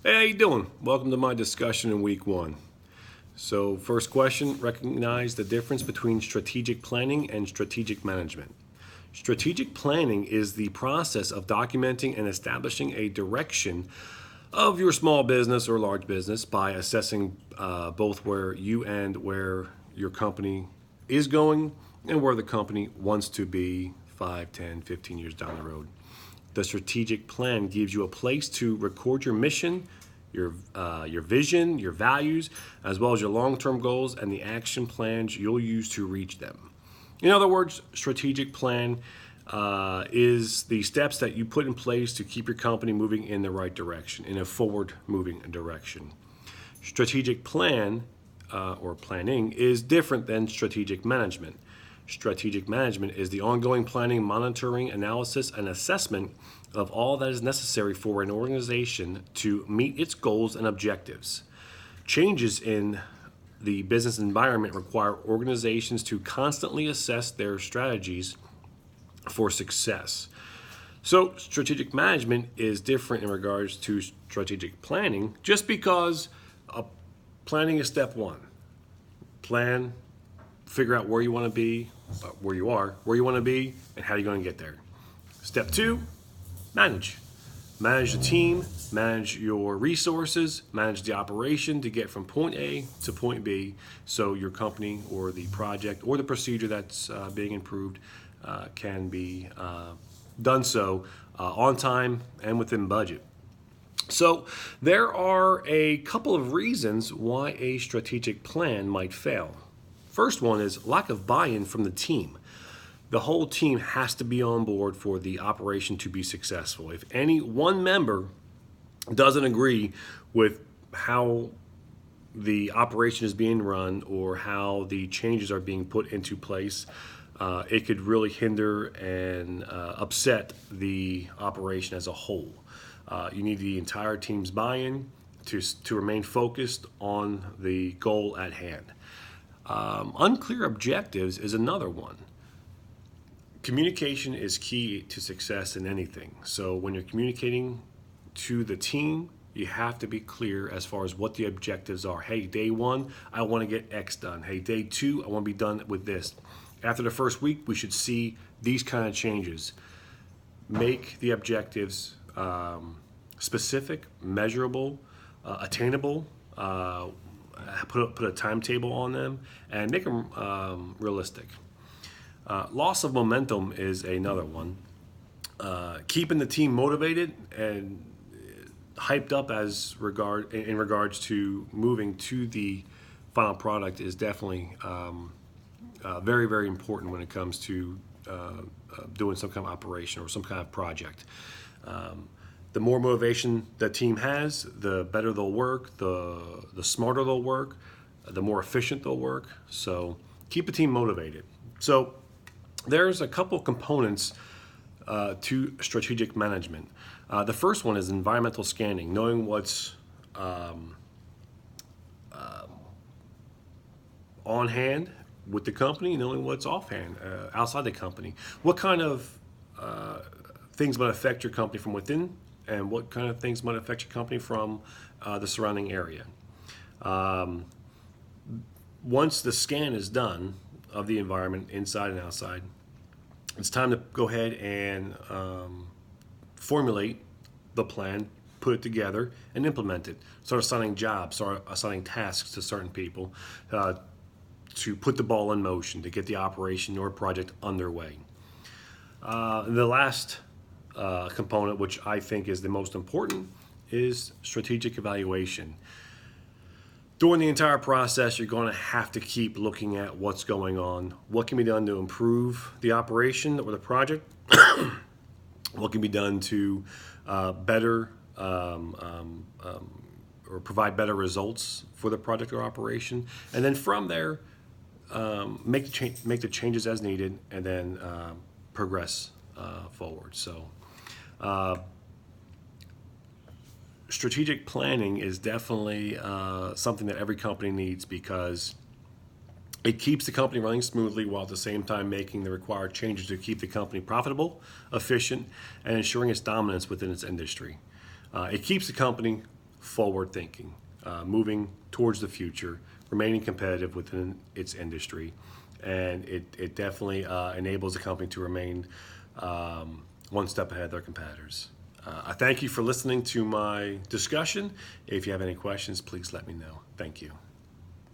Hey, how you doing? Welcome to my discussion in week one. So first question, recognize the difference between strategic planning and strategic management. Strategic planning is the process of documenting and establishing a direction of your small business or large business by assessing both where you and where your company is going and where the company wants to be 5, 10, 15 years down the road. The strategic plan gives you a place to record your mission, your vision, your values, as well as your long-term goals and the action plans you'll use to reach them. In other words, strategic plan is the steps that you put in place to keep your company moving in the right direction, in a forward-moving direction. Strategic plan or planning is different than strategic management. Strategic management is the ongoing planning, monitoring, analysis, and assessment of all that is necessary for an organization to meet its goals and objectives. Changes in the business environment require organizations to constantly assess their strategies for success. So, strategic management is different in regards to strategic planning just because planning is step one. Plan, figure out where you want to be, where you are, where you want to be, and how you're going to get there. Step two, manage. Manage the team, manage your resources, manage the operation to get from point A to point B so your company or the project or the procedure that's being improved can be done so on time and within budget. So there are a couple of reasons why a strategic plan might fail. First one is lack of buy-in from the team. The whole team has to be on board for the operation to be successful. If any one member doesn't agree with how the operation is being run or how the changes are being put into place, it could really hinder and upset the operation as a whole. You need the entire team's buy-in to remain focused on the goal at hand. Unclear objectives is another one. Communication is key to success in anything. So when you're communicating to the team, you have to be clear as far as what the objectives are. Hey, day one, I want to get X done. Hey, day two, I want to be done with this. After the first week, we should see these kind of changes. Make the objectives specific, measurable, attainable, put a timetable on them, and make them realistic. Loss of momentum is another one. Keeping the team motivated and hyped up in regards to moving to the final product is definitely very, very important when it comes to doing some kind of operation or some kind of project. The more motivation the team has, the better they'll work, the smarter they'll work, the more efficient they'll work. So keep the team motivated. So there's a couple components to strategic management. The first one is environmental scanning, knowing what's on hand with the company, knowing what's offhand outside the company. What kind of things might affect your company from within, and what kind of things might affect your company from the surrounding area. Once the scan is done of the environment inside and outside, it's time to go ahead and formulate the plan, put it together, and implement it. Start assigning jobs, start assigning tasks to certain people to put the ball in motion, to get the operation or project underway. The last component, which I think is the most important, is strategic evaluation. During the entire process, you're going to have to keep looking at what's going on, what can be done to improve the operation or the project, what can be done to better or provide better results for the project or operation, and then from there, make the changes as needed, and then progress forward. So. Strategic planning is definitely something that every company needs because it keeps the company running smoothly while at the same time making the required changes to keep the company profitable, efficient, and ensuring its dominance within its industry. It keeps the company forward thinking, moving towards the future, remaining competitive within its industry, and it definitely enables the company to remain one step ahead of their competitors. I thank you for listening to my discussion. If you have any questions, please let me know. Thank you.